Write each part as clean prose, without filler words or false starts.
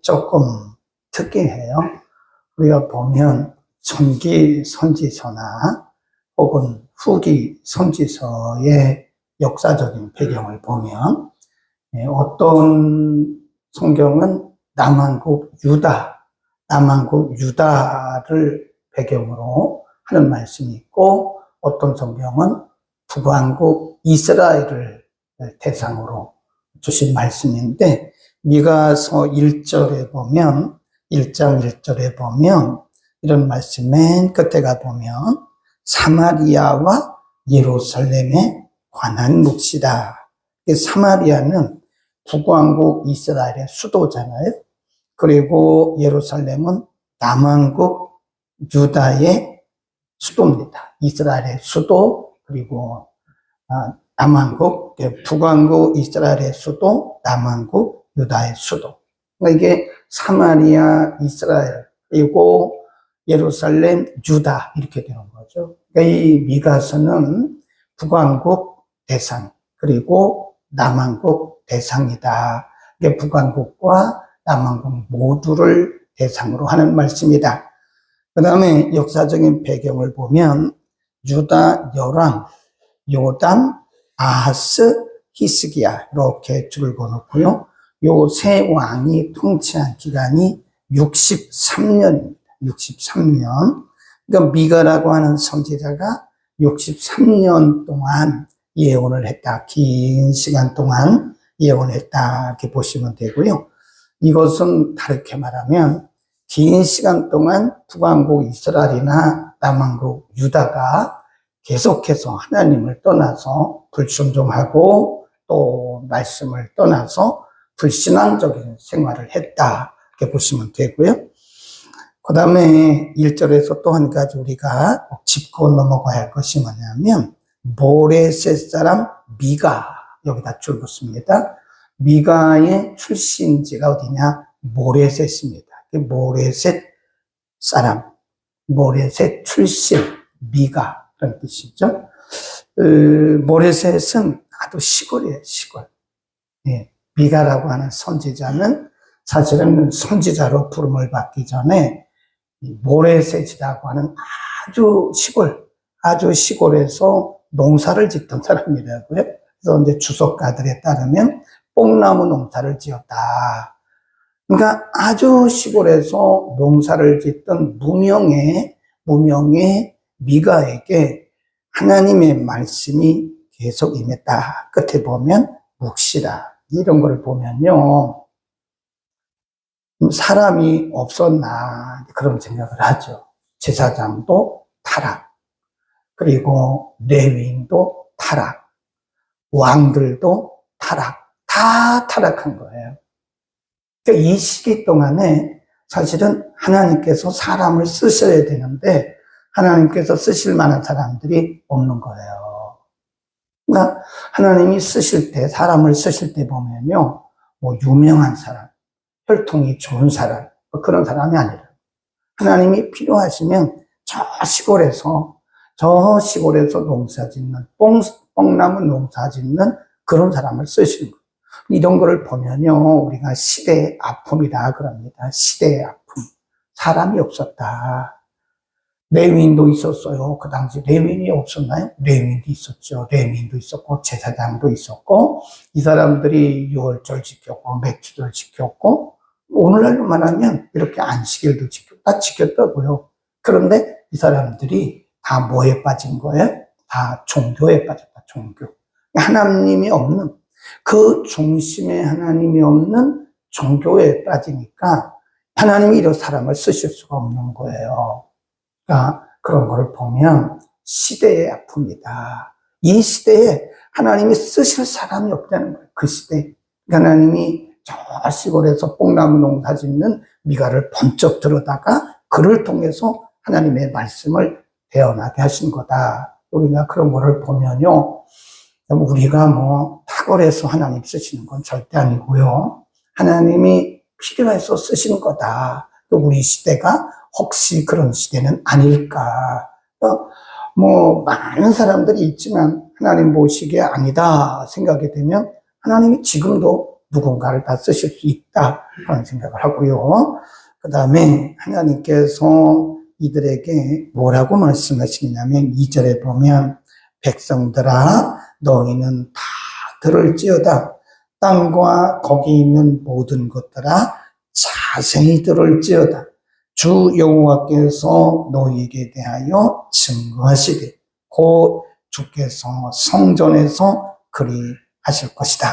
조금 특이해요. 우리가 보면 전기 선지서나 혹은 후기 선지서의 역사적인 배경을 보면 어떤 성경은 남한국 유다를 배경으로 하는 말씀이 있고, 어떤 성경은 북왕국 이스라엘을 대상으로 주신 말씀인데, 미가서 1절에 보면, 1장 1절에 보면 이런 말씀 맨 끝에 가보면 사마리아와 예루살렘에 관한 몫이다. 사마리아는 북왕국 이스라엘의 수도잖아요. 그리고 예루살렘은 남왕국 유다의 수도입니다. 이스라엘의 수도, 그리고 남왕국, 북왕국 이스라엘의 수도, 남왕국 유다의 수도. 그러니까 이게 사마리아, 이스라엘, 그리고 예루살렘, 유다 이렇게 되는 거죠. 그러니까 이 미가서는 북왕국 대상, 그리고 남왕국 대상이다. 이게 북왕국과 남왕국 모두를 대상으로 하는 말씀이다. 그 다음에 역사적인 배경을 보면 유다 열왕, 요담, 아하스, 히스기야 이렇게 줄을 그어놓고요. 요 세 왕이 통치한 기간이 63년입니다. 63년. 그러니까 미가라고 하는 선지자가 63년 동안 예언을 했다. 긴 시간 동안 예언을 했다. 이렇게 보시면 되고요. 이것은 다르게 말하면 긴 시간 동안 북왕국 이스라엘이나 남왕국 유다가 계속해서 하나님을 떠나서 불순종하고 또 말씀을 떠나서 불신앙적인 생활을 했다. 이렇게 보시면 되고요. 그 다음에 1절에서 또 한 가지 우리가 꼭 짚고 넘어가야 할 것이 뭐냐면 모레셋 사람 미가, 여기다 줄 붙습니다. 미가의 출신지가 어디냐? 모레셋입니다. 모레셋 사람, 모레셋 출신 미가, 그런 뜻이죠. 모레셋은 아주 시골이에요, 시골. 미가라고 하는 선지자는 사실은 선지자로 부름을 받기 전에 모레셋이라고 하는 아주 시골에서 농사를 짓던 사람이라고요. 그래서 이제 주석가들에 따르면 뽕나무 농사를 지었다. 그러니까 아주 시골에서 농사를 짓던 무명의 미가에게 하나님의 말씀이 계속 임했다. 끝에 보면 묵시라. 이런 걸 보면요. 사람이 없었나 그런 생각을 하죠. 제사장도 타락, 그리고 레위인도 타락, 왕들도 타락, 다 타락한 거예요. 그러니까 이 시기 동안에 사실은 하나님께서 사람을 쓰셔야 되는데 하나님께서 쓰실 만한 사람들이 없는 거예요. 그러니까 하나님이 쓰실 때, 사람을 쓰실 때 보면요, 뭐 유명한 사람, 혈통이 좋은 사람, 그런 사람이 아니라 하나님이 필요하시면 저 시골에서 농사 짓는, 뽕나무 농사 짓는 그런 사람을 쓰시는 거예요. 이런 거를 보면요, 우리가 시대의 아픔이다 그럽니다. 시대의 아픔. 사람이 없었다. 레위인도 있었어요. 그 당시 레위인이 없었나요? 레위인도 있었죠. 레위인도 있었고 제사장도 있었고 이 사람들이 유월절 지켰고 맥주절 지켰고 오늘날로 말하면 이렇게 안식일도 다 지켰다고요. 그런데 이 사람들이 다 뭐에 빠진 거예요? 다 종교에 빠졌다. 종교. 하나님이 없는, 그 중심에 하나님이 없는 종교에 빠지니까 하나님이 이런 사람을 쓰실 수가 없는 거예요. 그러니까 그런 걸 보면 시대의 아픔이다. 이 시대에 하나님이 쓰실 사람이 없다는 거예요. 그 시대에. 하나님이 저 시골에서 뽕나무 농사 짓는 미가를 번쩍 들어다가 그를 통해서 하나님의 말씀을 대언하게 하신 거다. 우리가 그런 거를 보면요. 우리가 뭐 탁월해서 하나님 쓰시는 건 절대 아니고요. 하나님이 필요해서 쓰시는 거다. 또 우리 시대가 혹시 그런 시대는 아닐까. 뭐 많은 사람들이 있지만 하나님 보시기에 아니다 생각이 되면 하나님이 지금도 누군가를 다 쓰실 수 있다 그런 생각을 하고요. 그 다음에 하나님께서 이들에게 뭐라고 말씀하시냐면 2절에 보면 백성들아 너희는 다 들을지어다. 땅과 거기 있는 모든 것들아 자세히 들을지어다. 주 여호와께서 너희에게 대하여 증거하시되 곧 주께서 성전에서 그리 하실 것이다.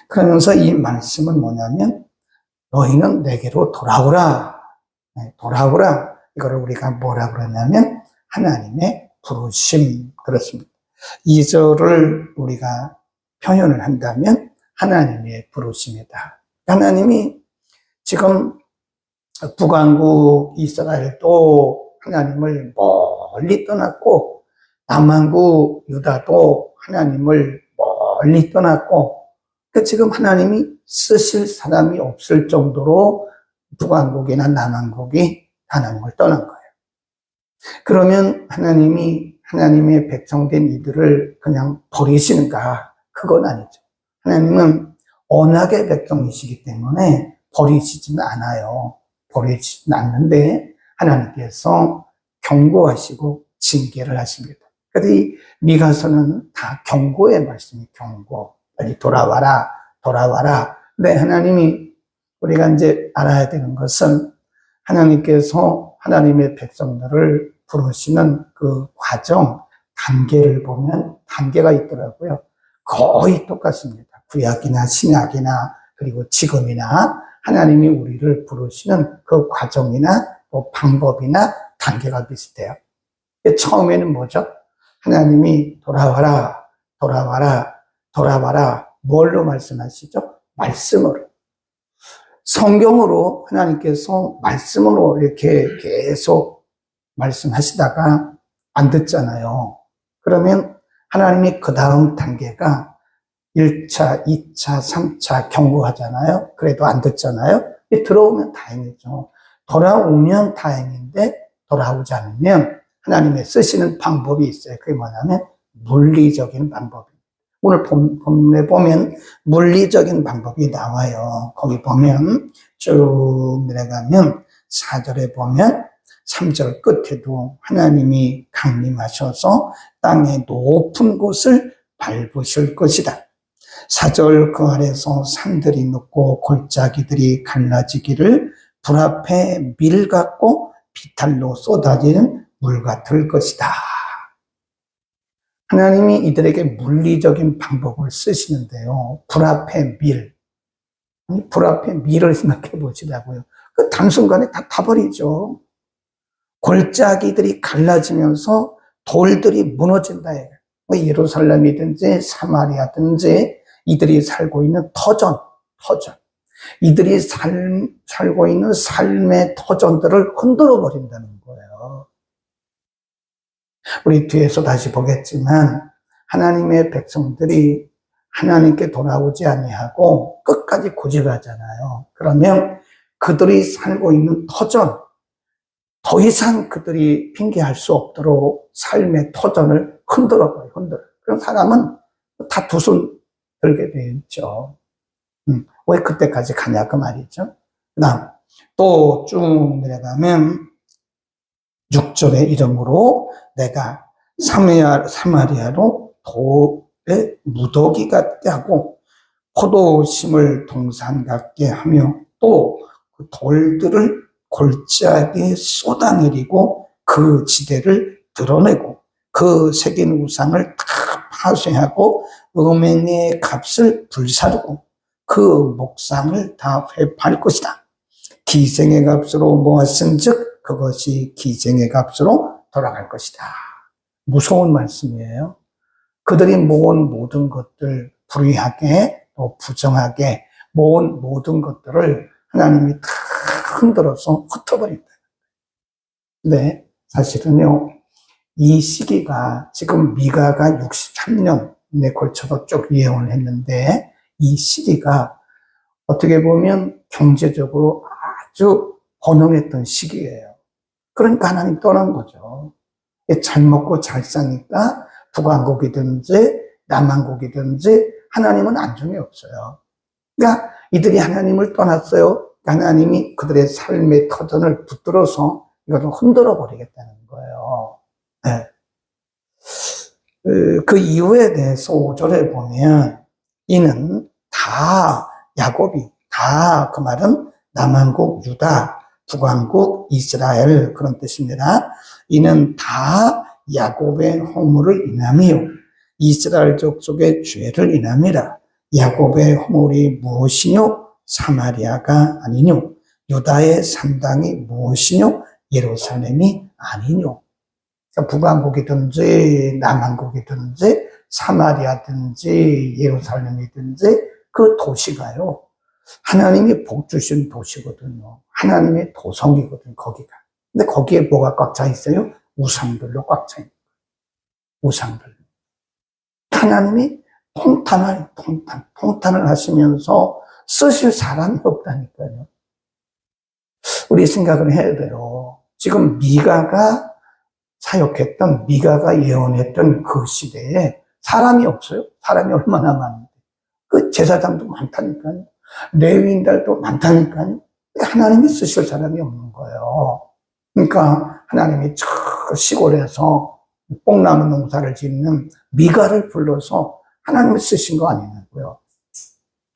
그러면서 이 말씀은 뭐냐면 너희는 내게로 돌아오라. 돌아오라. 이거를 우리가 뭐라 그러냐면 하나님의 부르심 그렇습니다. 2절을 우리가 표현을 한다면 하나님의 부르심이다. 하나님이 지금 북왕국 이스라엘도 하나님을 멀리 떠났고 남왕국 유다도 하나님을 멀리 떠났고 지금 하나님이 쓰실 사람이 없을 정도로 북왕국이나 남왕국이 하나님을 떠난 거예요. 그러면 하나님이 하나님의 백성된 이들을 그냥 버리시는가? 그건 아니죠. 하나님은 언약의 백성이시기 때문에 버리시지는 않아요. 버리시지는 않는데 하나님께서 경고하시고 징계를 하십니다. 그래서 이 미가서는 다 경고의 말씀이 경고. 빨리 돌아와라, 돌아와라. 근데 하나님이 우리가 이제 알아야 되는 것은 하나님께서 하나님의 백성들을 부르시는 그 과정, 단계를 보면 단계가 있더라고요. 거의 똑같습니다. 구약이나 신약이나 그리고 지금이나 하나님이 우리를 부르시는 그 과정이나 또 방법이나 단계가 비슷해요. 처음에는 뭐죠? 하나님이 돌아와라, 돌아와라, 돌아와라. 뭘로 말씀하시죠? 말씀으로. 성경으로 하나님께서 말씀으로 이렇게 계속 말씀하시다가 안 듣잖아요. 그러면 하나님이 그 다음 단계가 1차, 2차, 3차 경고하잖아요. 그래도 안 듣잖아요. 들어오면 다행이죠. 돌아오면 다행인데 돌아오지 않으면 하나님의 쓰시는 방법이 있어요. 그게 뭐냐면 물리적인 방법입니다. 오늘 본문에 보면 물리적인 방법이 나와요. 거기 보면 쭉 내려가면 4절에 보면 3절 끝에도 하나님이 강림하셔서 땅의 높은 곳을 밟으실 것이다. 4절 그 아래서 산들이 녹고 골짜기들이 갈라지기를 불 앞에 밀 같고 비탈로 쏟아지는 물 같을 것이다. 하나님이 이들에게 물리적인 방법을 쓰시는데요. 불 앞에 밀. 불 앞에 밀을 생각해 보시라고요. 그 단순간에 다 타버리죠. 골짜기들이 갈라지면서 돌들이 무너진다. 예루살렘이든지 사마리아든지 이들이 살고 있는 터전. 이들이 살고 있는 삶의 터전들을 흔들어 버린다는 거예요. 우리 뒤에서 다시 보겠지만 하나님의 백성들이 하나님께 돌아오지 아니하고 끝까지 고집하잖아요. 그러면 그들이 살고 있는 터전, 더 이상 그들이 핑계할 수 없도록 삶의 터전을 흔들어버려요. 그런 사람은 다 두 손 들게 되어 있죠. 왜 그때까지 가냐 그 말이죠. 그 다음 또 쭉 내려가면 6절의 이름으로 내가 사마리아로 돌의 무더기 같게 하고 포도심을 동산 같게 하며 또 그 돌들을 골짜기에 쏟아내리고 그 지대를 드러내고 그 새긴 우상을 다 파쇄하고 음행의 값을 불사르고 그 목상을 다 회파할 것이다. 기생의 값으로 모았은즉 그것이 기생의 값으로 돌아갈 것이다. 무서운 말씀이에요. 그들이 모은 모든 것들 불의하게 또 부정하게 모은 모든 것들을 하나님이 다 흔들어서 흩어버린다. 근데 사실은요, 이 시기가 지금 미가가 63년에 걸쳐서 쭉 예언을 했는데 이 시기가 어떻게 보면 경제적으로 아주 번영했던 시기예요. 그러니까 하나님 떠난 거죠. 잘 먹고 잘 사니까 북왕국이든지 남왕국이든지 하나님은 안중에 없어요. 그러니까 이들이 하나님을 떠났어요. 하나님이 그들의 삶의 터전을 붙들어서 이것을 흔들어 버리겠다는 거예요. 네. 그 이유에 대해서 5절에 보면 이는 다 야곱이 다 그 말은 남한국 유다, 북왕국 이스라엘 그런 뜻입니다. 이는 다 야곱의 허물을 인함이요 이스라엘 족속의 죄를 인함이라. 야곱의 허물이 무엇이뇨? 사마리아가 아니뇨? 유다의 산당이 무엇이뇨? 예루살렘이 아니뇨? 북왕국이든지 남한국이든지 사마리아든지 예루살렘이든지 그 도시가요 하나님이 복 주신 도시거든요. 하나님의 도성이거든요. 거기가. 근데 거기에 뭐가 꽉 차 있어요? 우상들로 꽉 차 있는 거예요. 우상들. 하나님이 통탄을 하시면서 쓰실 사람이 없다니까요. 우리 생각을 해야 돼요. 지금 미가가 사역했던, 미가가 예언했던 그 시대에 사람이 없어요? 사람이 얼마나 많은데. 그 제사장도 많다니까요. 레위인들도 많다니까요. 하나님이 쓰실 사람이 없는 거예요. 그러니까 하나님이 저 시골에서 뽕나무 농사를 짓는 미가를 불러서 하나님을 쓰신 거 아니냐고요.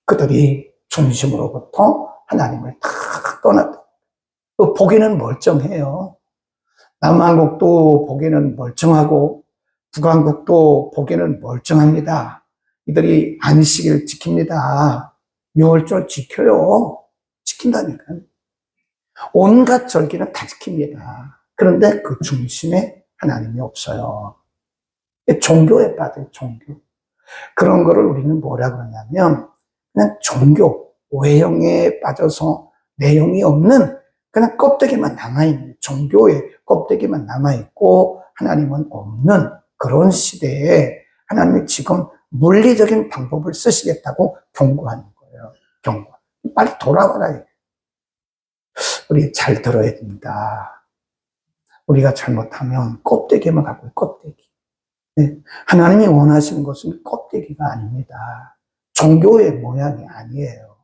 그들이 중심으로부터 하나님을 탁 떠났다. 보기는 멀쩡해요. 남한국도 보기는 멀쩡하고 북한국도 보기는 멀쩡합니다. 이들이 안식일 지킵니다. 묘월절 지켜요. 지킨다니까요. 온갖 절기는 다 지킵니다. 그런데 그 중심에 하나님이 없어요. 종교에 빠져요, 종교. 그런 거를 우리는 뭐라 그러냐면 그냥 종교, 외형에 빠져서 내용이 없는 그냥 껍데기만 남아있는 종교의 껍데기만 남아있고 하나님은 없는 그런 시대에 하나님이 지금 물리적인 방법을 쓰시겠다고 경고하는 거예요. 경고. 빨리 돌아와라. 우리 잘 들어야 됩니다. 우리가 잘못하면 껍데기만 갖고 껍데기. 네. 하나님이 원하시는 것은 껍데기가 아닙니다. 종교의 모양이 아니에요.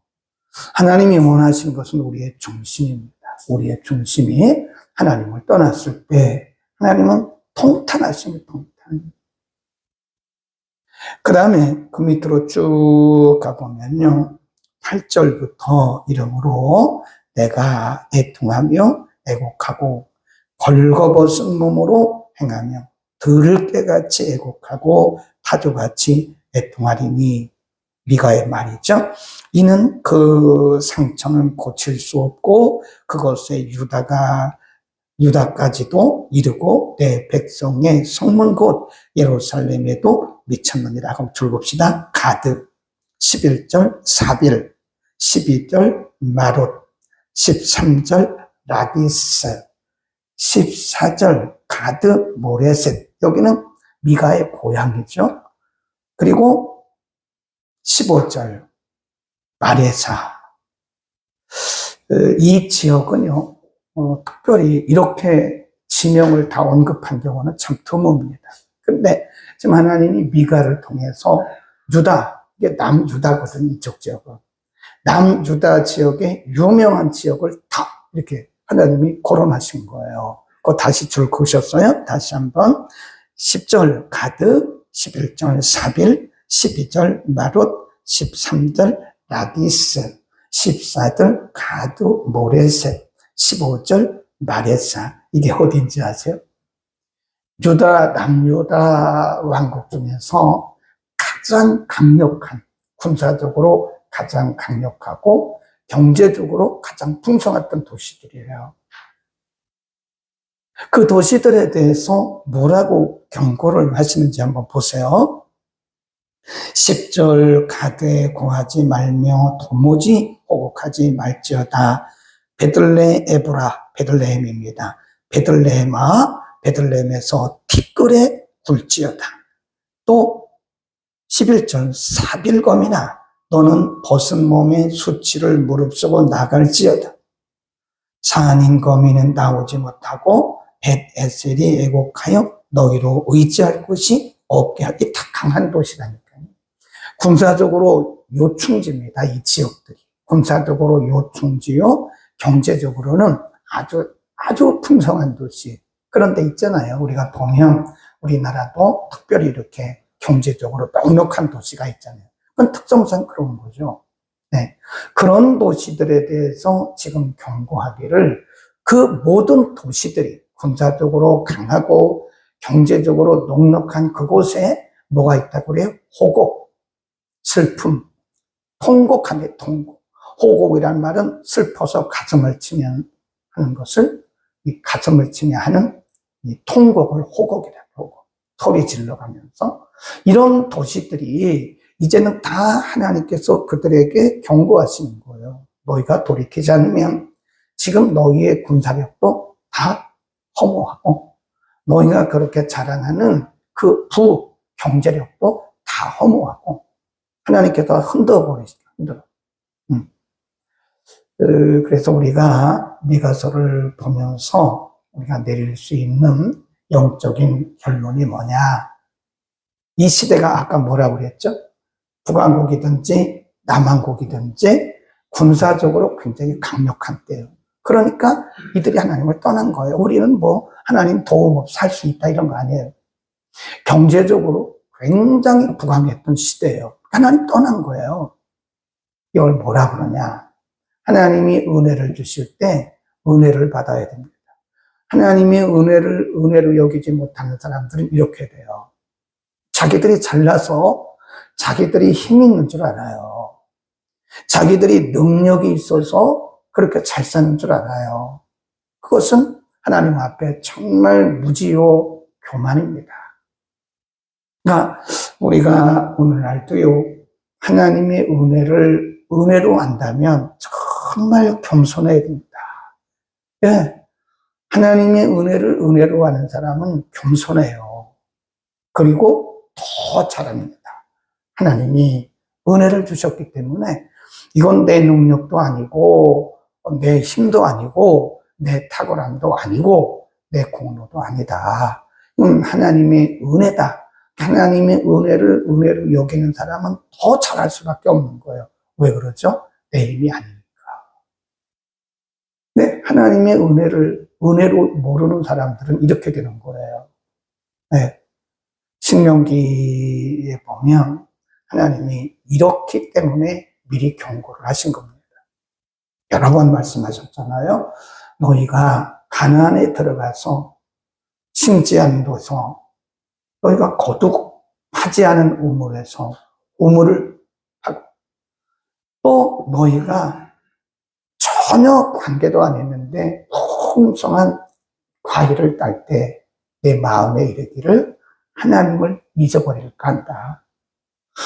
하나님이 원하시는 것은 우리의 중심입니다. 우리의 중심이 하나님을 떠났을 때 하나님은 통탄하십니다. 통탄. 그 다음에 그 밑으로 쭉 가보면요. 8절부터 이러므로 내가 애통하며 애곡하고 벌거벗은 몸으로 행하며 들깨같이 애곡하고 타조같이 애통하리니 미가의 말이죠. 이는 그 상처는 고칠 수 없고 그것에 유다까지도 이르고 내 백성의 성문 곧 예루살렘에도 미쳤느니라. 그럼 줄봅시다. 가드 11절 사빌 12절 마롯 13절 라디스 14절 가드 모레셋. 여기는 미가의 고향이죠. 그리고 15절 마레사. 이 지역은요 특별히 이렇게 지명을 다 언급한 경우는 참 드뭅니다. 근데 지금 하나님이 미가를 통해서 유다, 이게 남유다거든요. 이쪽 지역은 남유다 지역의 유명한 지역을 다 이렇게 하나님이 거론하신 거예요. 그거 다시 줄 그으셨어요? 다시 한번 10절 가드, 11절 사빌, 12절 마롯, 13절 라기스, 14절 가드 모레셋, 15절 마레사. 이게 어딘지 아세요? 남유다 왕국 중에서 가장 강력한, 군사적으로 가장 강력하고 경제적으로 가장 풍성했던 도시들이에요. 그 도시들에 대해서 뭐라고 경고를 하시는지 한번 보세요. 10절 가드에 고하지 말며 도무지 호곡하지 말지어다. 베들레에브라, 베들레헴입니다. 베들레헴아, 베들레헴에서 티끌에 굴지어다. 또 11절 사빌검이나 너는 벗은 몸에 수치를 무릅쓰고 나갈지어다. 산인 거미는 나오지 못하고 벳에셀이 애곡하여 너희로 의지할 곳이 없게 하기 다 강한 도시라니까요. 군사적으로 요충지입니다. 이 지역들이. 군사적으로 요충지요. 경제적으로는 아주 풍성한 도시. 그런 데 있잖아요. 우리가 보면 우리나라도 특별히 이렇게 경제적으로 넉넉한 도시가 있잖아요. 그건 특성상 그런 거죠. 네. 그런 도시들에 대해서 지금 경고하기를 그 모든 도시들이 군사적으로 강하고 경제적으로 넉넉한 그곳에 뭐가 있다고 그래요? 호곡, 슬픔, 통곡하네, 통곡. 호곡이란 말은 슬퍼서 가슴을 치면 하는 것을 이 가슴을 치며 하는 이 통곡을 호곡이라고 하고 소리 질러가면서 이런 도시들이 이제는 다 하나님께서 그들에게 경고하시는 거예요. 너희가 돌이키지 않으면 지금 너희의 군사력도 다 허무하고 너희가 그렇게 자랑하는 그 경제력도 다 허무하고 하나님께서 흔들어버리시다. 흔들어. 그래서 우리가 미가서를 보면서 우리가 내릴 수 있는 영적인 결론이 뭐냐. 이 시대가 아까 뭐라고 그랬죠? 북왕국이든지 남왕국이든지 군사적으로 굉장히 강력한 때예요. 그러니까 이들이 하나님을 떠난 거예요. 우리는 뭐 하나님 도움 없이 살 수 있다 이런 거 아니에요. 경제적으로 굉장히 부강했던 시대예요. 하나님 떠난 거예요. 이걸 뭐라 그러냐. 하나님이 은혜를 주실 때 은혜를 받아야 됩니다. 하나님의 은혜를 은혜로 여기지 못하는 사람들은 이렇게 돼요. 자기들이 잘나서 자기들이 힘 있는 줄 알아요. 자기들이 능력이 있어서 그렇게 잘 사는 줄 알아요. 그것은 하나님 앞에 정말 무지요 교만입니다. 그러니까 우리가 오늘날도요, 하나님의 은혜를 은혜로 안다면 정말 겸손해야 됩니다. 예. 하나님의 은혜를 은혜로 하는 사람은 겸손해요. 그리고 더 잘합니다. 하나님이 은혜를 주셨기 때문에 이건 내 능력도 아니고 내 힘도 아니고 내 탁월함도 아니고 내 공로도 아니다. 이건 하나님의 은혜다. 하나님의 은혜를 은혜로 여기는 사람은 더 잘할 수밖에 없는 거예요. 왜 그러죠? 내 힘이 아니니까. 네, 하나님의 은혜를 은혜로 모르는 사람들은 이렇게 되는 거예요. 네, 신명기에 보면 하나님이 이렇기 때문에 미리 경고를 하신 겁니다. 여러 번 말씀하셨잖아요. 너희가 가나안에 들어가서 심지 않고서 너희가 거룩하지 않은 우물에서 우물을 하고 또 너희가 전혀 관계도 안 했는데 풍성한 과일을 딸 때 내 마음에 이르기를 하나님을 잊어버릴까 한다.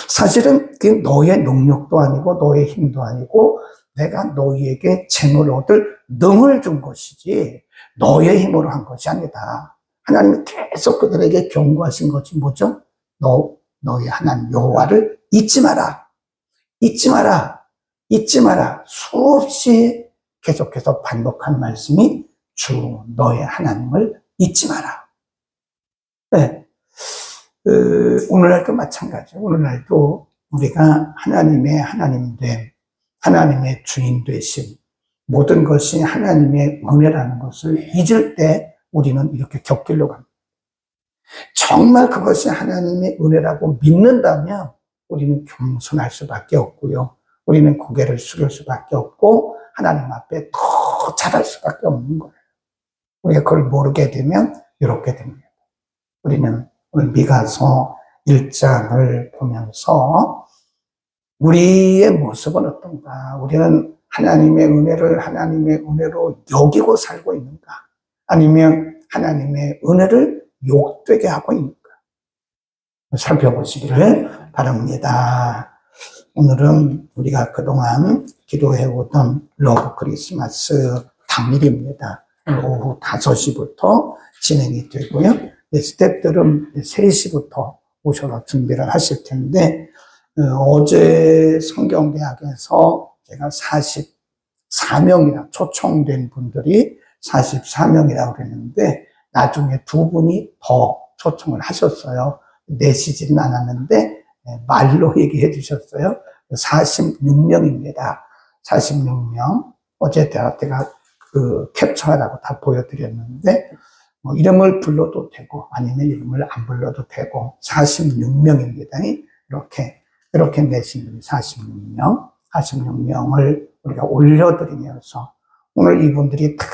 사실은 그게 너의 능력도 아니고 너의 힘도 아니고 내가 너희에게 재물 얻을 능을 준 것이지 너의 힘으로 한 것이 아니다. 하나님이 계속 그들에게 경고하신 것이 뭐죠? 너희 하나님 여호와를 잊지 마라. 잊지 마라. 잊지 마라. 수없이 계속해서 반복한 말씀이 주 너의 하나님을 잊지 마라. 네. 오늘날도 마찬가지예요. 오늘날도 우리가 하나님의 하나님됨, 하나님의 주인 되심, 모든 것이 하나님의 은혜라는 것을 잊을 때 우리는 이렇게 곁길로 갑니다. 정말 그것이 하나님의 은혜라고 믿는다면 우리는 겸손할 수밖에 없고요. 우리는 고개를 숙일 수밖에 없고 하나님 앞에 더 잘할 수밖에 없는 거예요. 우리가 그걸 모르게 되면 이렇게 됩니다. 우리는 오늘 미가서 1장을 보면서 우리의 모습은 어떤가? 우리는 하나님의 은혜를 하나님의 은혜로 여기고 살고 있는가? 아니면 하나님의 은혜를 욕되게 하고 있는가? 살펴보시기를 바랍니다. 오늘은 우리가 그동안 기도해오던 러브 크리스마스 당일입니다. 오후 5시부터 진행이 되고요. 스태프들은 3시부터 오셔서 준비를 하실 텐데, 어제 성경대학에서 제가 44명이나 초청된 분들이 44명이라고 그랬는데, 나중에 2분이 더 초청을 하셨어요. 내시지는 않았는데, 말로 얘기해 주셨어요. 46명입니다. 46명. 어제 제가 캡처하라고 다 보여드렸는데, 이름을 불러도 되고, 아니면 이름을 안 불러도 되고, 46명입니다. 이렇게 내신 분이 46명을 우리가 올려드리면서, 오늘 이분들이 다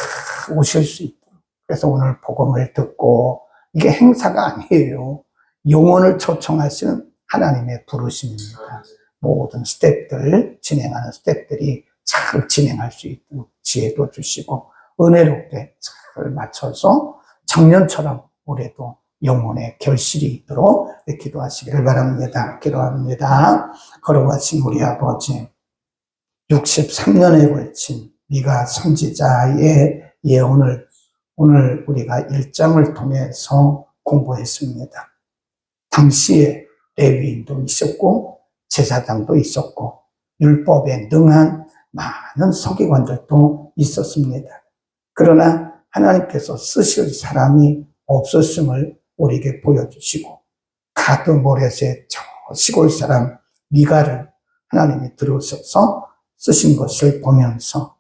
오실 수 있도록. 그래서 오늘 복음을 듣고, 이게 행사가 아니에요. 영혼을 초청하시는 하나님의 부르심입니다. 모든 진행하는 스텝들이 잘 진행할 수 있도록 지혜도 주시고, 은혜롭게 잘 맞춰서 작년처럼 올해도 영혼의 결실이 있도록 기도하시기를 바랍니다. 기도합니다. 거룩하신 우리 아버지, 63년에 걸친 미가 선지자의 예언을 오늘 우리가 1장을 통해서 공부했습니다. 당시에 레위인도 있었고 제사장도 있었고 율법에 능한 많은 서기관들도 있었습니다. 그러나 하나님께서 쓰실 사람이 없었음을 우리에게 보여주시고 가드 모레셋 저 시골 사람 미가를 하나님이 들으셔서 쓰신 것을 보면서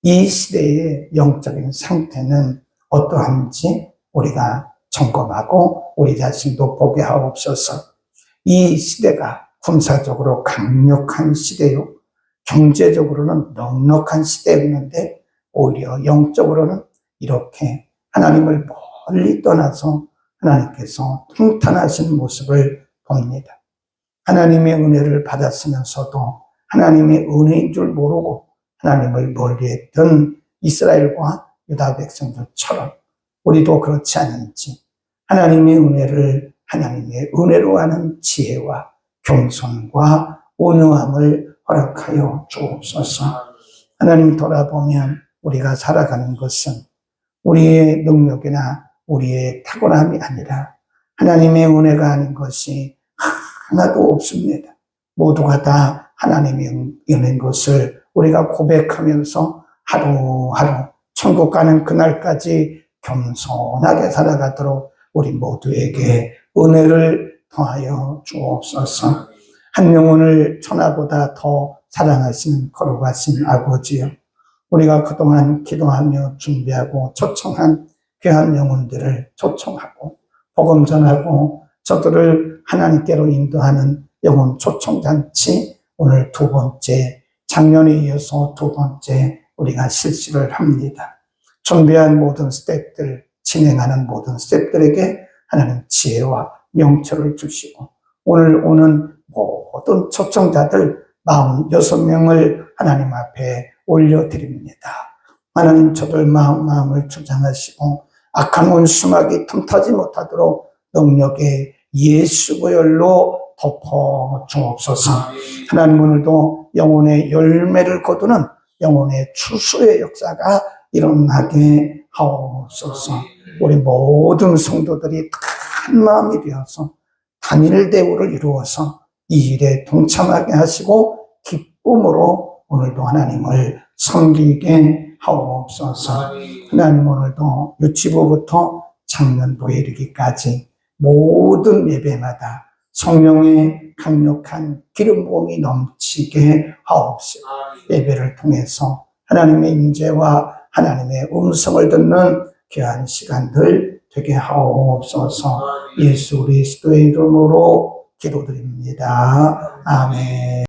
이 시대의 영적인 상태는 어떠한지 우리가 점검하고 우리 자신도 보게 하옵소서. 이 시대가 군사적으로 강력한 시대요, 경제적으로는 넉넉한 시대였는데 오히려 영적으로는 이렇게 하나님을 멀리 떠나서 하나님께서 통탄하시는 모습을 봅니다. 하나님의 은혜를 받았으면서도 하나님의 은혜인 줄 모르고 하나님을 멀리했던 이스라엘과 유다 백성들처럼 우리도 그렇지 않은지 하나님의 은혜를 하나님의 은혜로 하는 지혜와 겸손과 온유함을 허락하여 주옵소서. 하나님 돌아보면 우리가 살아가는 것은 우리의 능력이나 우리의 탁월함이 아니라 하나님의 은혜가 아닌 것이 하나도 없습니다. 모두가 다 하나님의 은혜인 것을 우리가 고백하면서 하루하루 천국 가는 그날까지 겸손하게 살아가도록 우리 모두에게 은혜를 더하여 주옵소서. 한 영혼을 천하보다 더 사랑하시는 거룩하신 아버지요, 우리가 그동안 기도하며 준비하고 초청한 귀한 영혼들을 초청하고 복음 전하고 저들을 하나님께로 인도하는 영혼 초청잔치 오늘 두 번째, 작년에 이어서 두 번째 우리가 실시를 합니다. 준비한 모든 스태프들, 진행하는 모든 스태프들에게 하나님 지혜와 명철을 주시고 오늘 오는 모든 초청자들 46명을 하나님 앞에 올려드립니다. 하나님 저들 마음을 주장하시고 악한 원수막이 틈타지 못하도록 능력의 예수 보혈로 덮어 주옵소서. 하나님 오늘도 영혼의 열매를 거두는 영혼의 추수의 역사가 일어나게 하옵소서. 우리 모든 성도들이 한 마음이 되어서 단일 대우를 이루어서 이 일에 동참하게 하시고 기쁨으로 오늘도 하나님을 섬기게 하옵소서. 하나님 오늘도 유치부부터 작년도에 이르기까지 모든 예배마다 성령의 강력한 기름 부음이 넘치게 하옵소서. 예배를 통해서 하나님의 임재와 하나님의 음성을 듣는 귀한 시간들 되게 하옵소서. 예수 그리스도의 이름으로 기도드립니다. 아멘.